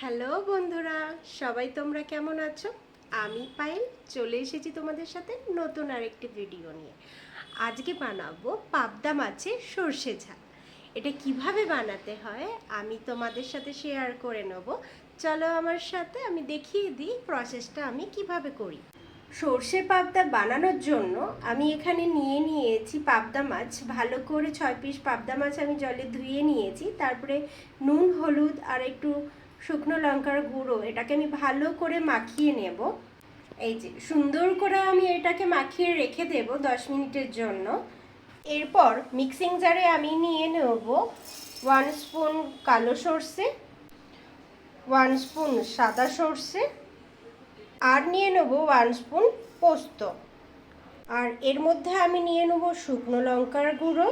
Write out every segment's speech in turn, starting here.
Hello বন্ধুরা, সবাই তোমরা কেমন আছো? আমি পায়েল চলে এসেছি তোমাদের সাথে নতুন আরেকটি ভিডিও নিয়ে। আজকে বানাবো পাবদা মাছের সর্ষে ঝাল। এটা কিভাবে বানাতে হয় আমি তোমাদের সাথে শেয়ার করে নেব। চলো আমার সাথে, আমি দেখিয়ে দিই প্রসেসটা আমি কিভাবে করি। সর্ষে পাবদা বানানোর জন্য আমি এখানে নিয়ে নিয়েছি পাবদা মাছ। ভালো করে 6 পিস পাবদা মাছ আমি জলে ধুয়ে নিয়েছি। তারপরে নুন, হলুদ আর একটু শুকনো লঙ্কার গুঁড়ো, এটাকে আমি ভালো করে মাখিয়ে নেব। এই যে সুন্দর করে আমি এটাকে মাখিয়ে রেখে দেব 10 মিনিটের জন্য। এরপর মিক্সিং জারে আমি নিয়ে নেব 1 স্পুন কালো সর্ষে, 1 স্পুন সাদা সর্ষে, আর নিয়ে নেব 1 স্পুন পোস্ত। আর এর মধ্যে আমি নিয়ে নেব শুকনো লঙ্কার গুঁড়ো,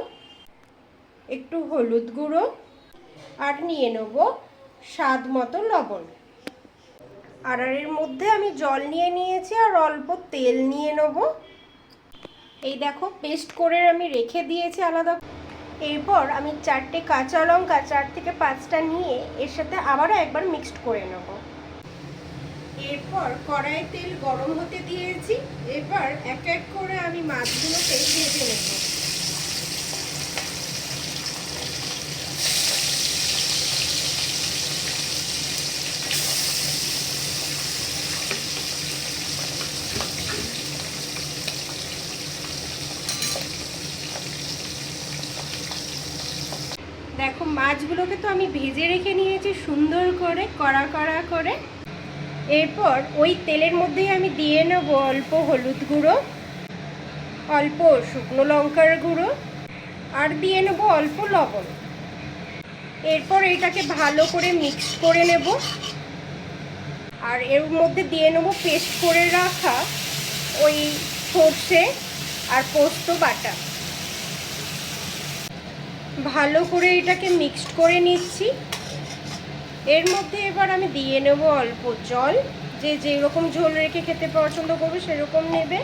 একটু হলুদ গুঁড়ো, আর নিয়ে নেব স্বাদ মতো লবণ। আর এর মধ্যে আমি জল নিয়ে নিয়েছি আর অল্প তেল নিয়ে নেব। এই দেখো পেস্ট করে আমি রেখে দিয়েছি আলাদা। এরপর আমি 4টে কাঁচা লঙ্কা 4 থেকে 5টা নিয়ে এর সাথে আবারও একবার মিক্সড করে নেব। এরপর কড়াইয়ে তেল গরম হতে দিয়েছি। এবার এক এক করে আমি মাছগুলোকে ভেজে নেব। দেখো মাছগুলোকে তো আমি ভেজে রেখে নিয়েছি সুন্দর করে কড়া কড়া করে। এরপর ওই তেলের মধ্যেই আমি দিয়ে নেব অল্প হলুদ গুঁড়ো, অল্প শুকনো লঙ্কার গুঁড়ো, আর দিয়ে নেব অল্প লবণ। এরপর এটাকে ভালো করে মিক্স করে নেব। আর এর মধ্যে দিয়ে নেব পেস্ট করে রাখা ওই সর্ষে আর পোস্ত বাটা। ভালো করে এটাকে মিক্সড করে নিচ্ছি। এর মধ্যে এবার আমি দিয়ে নেব অল্প জল। যে যেরকম ঝোল রেখে খেতে পছন্দ করবে সেরকম নেবে।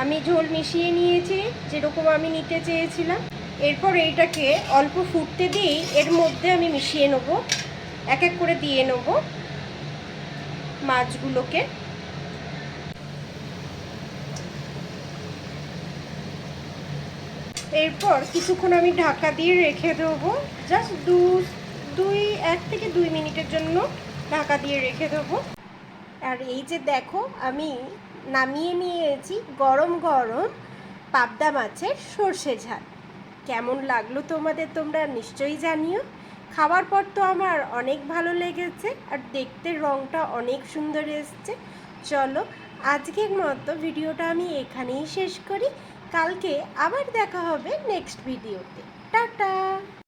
আমি ঝোল মিশিয়ে নিয়েছি যেরকম আমি নিতে চেয়েছিলাম। এরপর এইটাকে অল্প ফুটতে দিয়েই এর মধ্যে আমি মিশিয়ে নেব, এক এক করে দিয়ে নেব মাছগুলোকে। এরপর কিছুক্ষণ আমি ঢাকা দিয়ে রেখে দেবো, জাস্ট 1 থেকে 2 মিনিটের জন্য ঢাকা দিয়ে রেখে দেবো। আর এই যে দেখো আমি নামিয়ে নিয়েছি গরম গরম পাবদা মাছের সর্ষে ঝাল। কেমন লাগলো তোমাদের তোমরা নিশ্চয়ই জানিও। খাওয়ার পর তো আমার অনেক ভালো লেগেছে আর দেখতে রঙটা অনেক সুন্দর এসছে। চলো আজকের মতো ভিডিওটা আমি এখানেই শেষ করি। কালকে আবার দেখা হবে নেক্সট ভিডিওতে। টাটা।